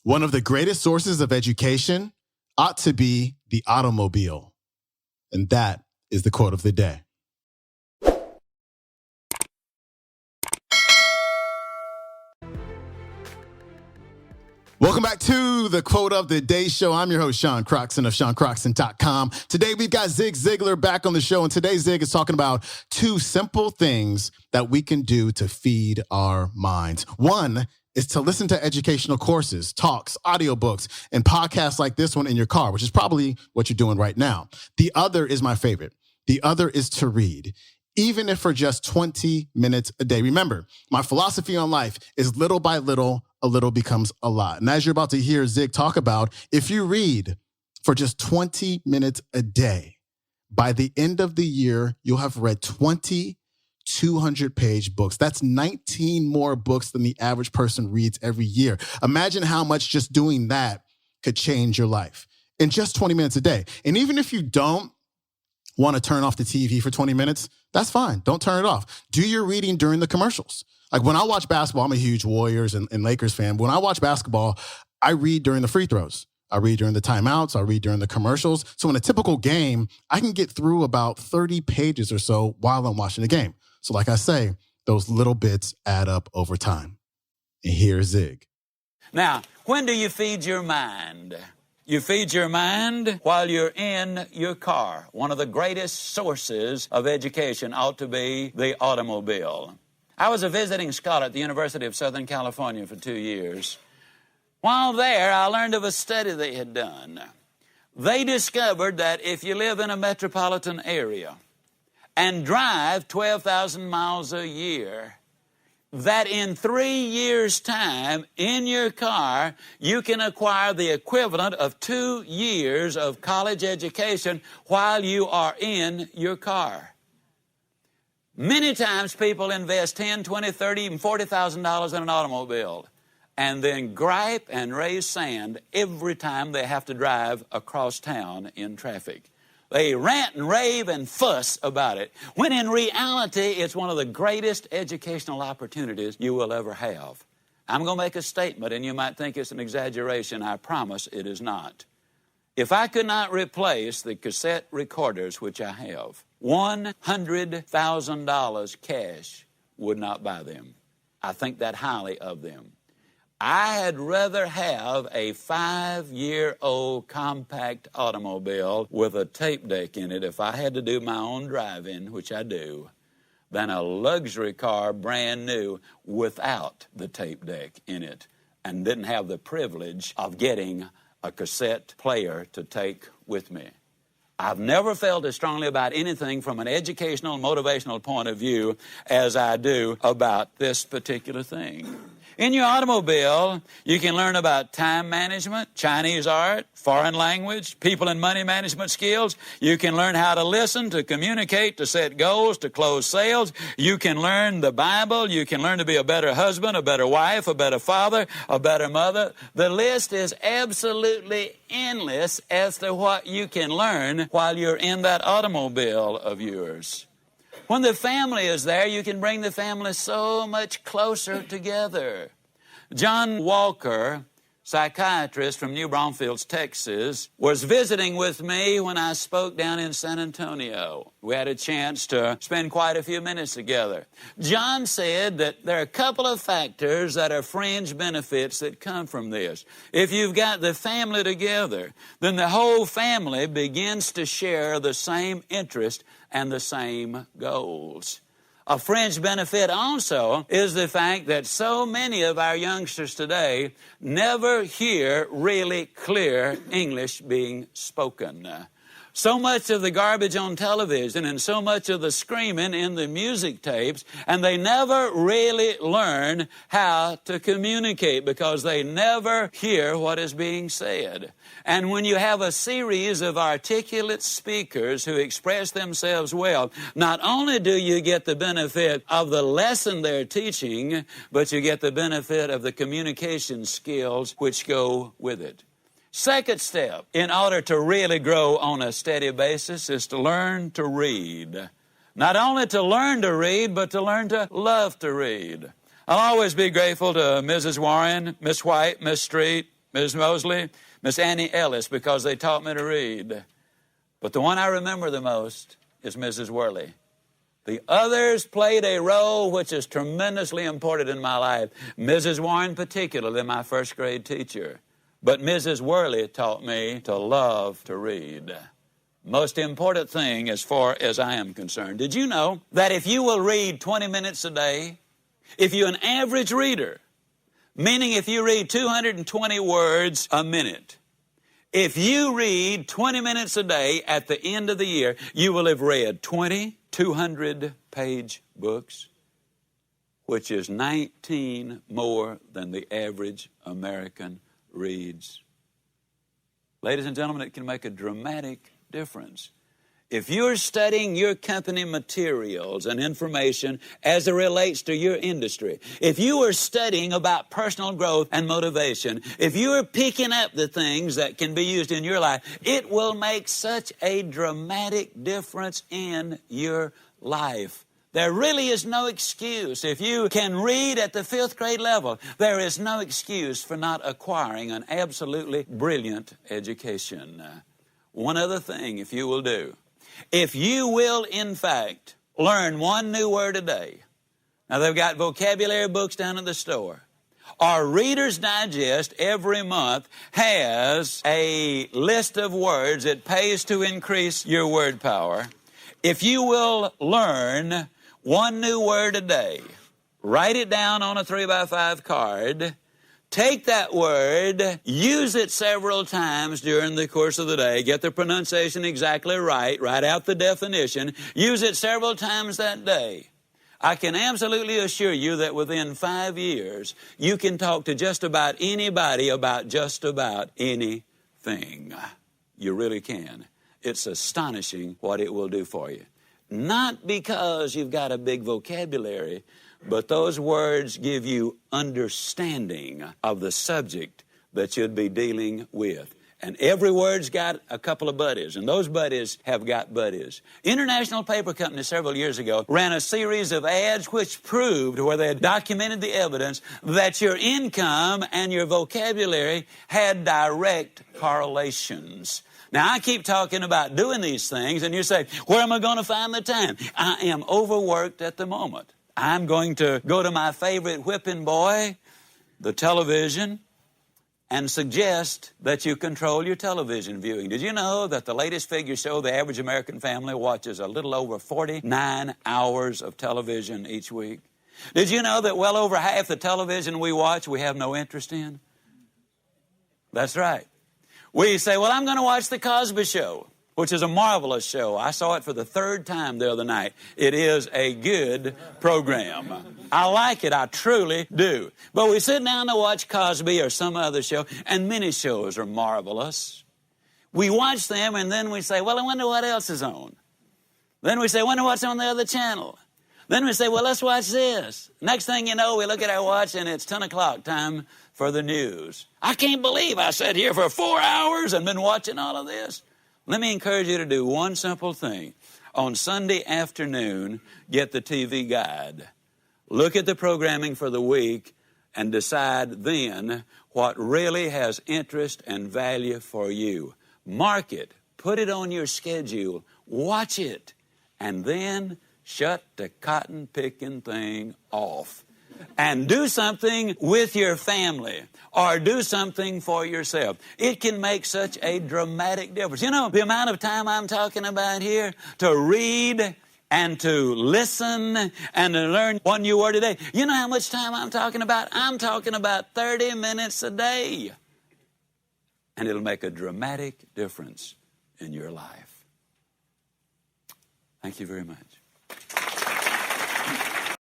One of the greatest sources of education ought to be the automobile. And that is the quote of the day. Welcome back to the Quote of the Day show. I'm your host, Sean Croxton of SeanCroxton.com. Today, we've got Zig Ziglar back on the show, and today Zig is talking about 2 simple things that we can do to feed our minds. One is to listen to educational courses, talks, audiobooks, and podcasts like this one in your car, which is probably what you're doing right now. The other is my favorite. The other is to read, even if for just 20 minutes a day. Remember, my philosophy on life is little by little, a little becomes a lot. And as you're about to hear Zig talk about, if you read for just 20 minutes a day, by the end of the year, you'll have read 20 200-page books. That's 19 more books than the average person reads every year. Imagine how much just doing that could change your life in just 20 minutes a day. And even if you don't want to turn off the TV for 20 minutes, that's fine. Don't turn it off. Do your reading during the commercials. Like when I watch basketball, I'm a huge Warriors and Lakers fan. When I watch basketball, I read during the free throws. I read during the timeouts. I read during the commercials. So in a typical game, I can get through about 30 pages or so while I'm watching the game. So like I say, those little bits add up over time. And here's Zig. Now, when do you feed your mind? You feed your mind while you're in your car. One of the greatest sources of education ought to be the automobile. I was a visiting scholar at the University of Southern California for 2 years. While there, I learned of a study they had done. They discovered that if you live in a metropolitan area and drive 12,000 miles a year, that in 3 years' time, in your car, you can acquire the equivalent of 2 years of college education while you are in your car. Many times people invest $10, $20, $30, even $40,000 in an automobile and then gripe and raise sand every time they have to drive across town in traffic. They rant and rave and fuss about it, when in reality, it's one of the greatest educational opportunities you will ever have. I'm going to make a statement, and you might think it's an exaggeration. I promise it is not. If I could not replace the cassette recorders, which I have, $100,000 cash would not buy them. I think that highly of them. I had rather have a 5-year-old compact automobile with a tape deck in it if I had to do my own driving, which I do, than a luxury car brand new without the tape deck in it and didn't have the privilege of getting a cassette player to take with me. I've never felt as strongly about anything from an educational and motivational point of view as I do about this particular thing. In your automobile, you can learn about time management, Chinese art, foreign language, people and money management skills. You can learn how to listen, to communicate, to set goals, to close sales. You can learn the Bible. You can learn to be a better husband, a better wife, a better father, a better mother. The list is absolutely endless as to what you can learn while you're in that automobile of yours. When the family is there, you can bring the family so much closer together. John Walker, psychiatrist from New Braunfels, Texas, was visiting with me when I spoke down in San Antonio. We had a chance to spend quite a few minutes together. John said that there are a couple of factors that are fringe benefits that come from this. If you've got the family together, then the whole family begins to share the same interest and the same goals. A fringe benefit also is the fact that so many of our youngsters today never hear really clear English being spoken. So much of the garbage on television and so much of the screaming in the music tapes, and they never really learn how to communicate because they never hear what is being said. And when you have a series of articulate speakers who express themselves well, not only do you get the benefit of the lesson they're teaching, but you get the benefit of the communication skills which go with it. Second step, in order to really grow on a steady basis, is to learn to read. Not only to learn to read, but to learn to love to read. I'll always be grateful to Mrs. Warren, Miss White, Miss Street, Miss Mosley, Miss Annie Ellis, because they taught me to read. But the one I remember the most is Mrs. Worley. The others played a role which is tremendously important in my life. Mrs. Warren particularly, my first grade teacher. But Mrs. Worley taught me to love to read. Most important thing as far as I am concerned. Did you know that if you will read 20 minutes a day, if you're an average reader, meaning if you read 220 words a minute, if you read 20 minutes a day at the end of the year, you will have read 20 200-page books, which is 19 more than the average American reads. Ladies and gentlemen, it can make a dramatic difference. If you're studying your company materials and information as it relates to your industry, if you are studying about personal growth and motivation, if you are picking up the things that can be used in your life, it will make such a dramatic difference in your life. There really is no excuse. If you can read at the 5th grade level, there is no excuse for not acquiring an absolutely brilliant education. One other thing, if you will do. If you will, in fact, learn one new word a day. Now, they've got vocabulary books down at the store. Our Reader's Digest every month has a list of words. It pays to increase your word power. If you will learn one new word a day, write it down on a 3x5 card. Take that word, use it several times during the course of the day, get the pronunciation exactly right, write out the definition, use it several times that day. I can absolutely assure you that within 5 years, you can talk to just about anybody about just about anything. You really can. It's astonishing what it will do for you. Not because you've got a big vocabulary, but those words give you understanding of the subject that you'd be dealing with. And every word's got a couple of buddies, and those buddies have got buddies. International Paper Company several years ago ran a series of ads which proved, where they had documented the evidence, that your income and your vocabulary had direct correlations. Now, I keep talking about doing these things, and you say, where am I going to find the time? I am overworked at the moment. I'm going to go to my favorite whipping boy, the television, and suggest that you control your television viewing. Did you know that the latest figures show the average American family watches a little over 49 hours of television each week? Did you know that well over half the television we watch we have no interest in? That's right. We say, well, I'm going to watch The Cosby Show, which is a marvelous show. I saw it for the 3rd time the other night. It is a good program. I like it. I truly do. But we sit down to watch Cosby or some other show, and many shows are marvelous. We watch them, and then we say, well, I wonder what else is on. Then we say, I wonder what's on the other channel. Then we say, well, let's watch this. Next thing you know, we look at our watch, and it's 10 o'clock, time for the news. I can't believe I sat here for 4 hours and been watching all of this. Let me encourage you to do one simple thing. On Sunday afternoon, get the TV guide. Look at the programming for the week and decide then what really has interest and value for you. Mark it. Put it on your schedule. Watch it. And then shut the cotton-picking thing off. And do something with your family, or do something for yourself. It can make such a dramatic difference. You know, the amount of time I'm talking about here to read and to listen and to learn one new word a day. You know how much time I'm talking about? I'm talking about 30 minutes a day. And it'll make a dramatic difference in your life. Thank you very much.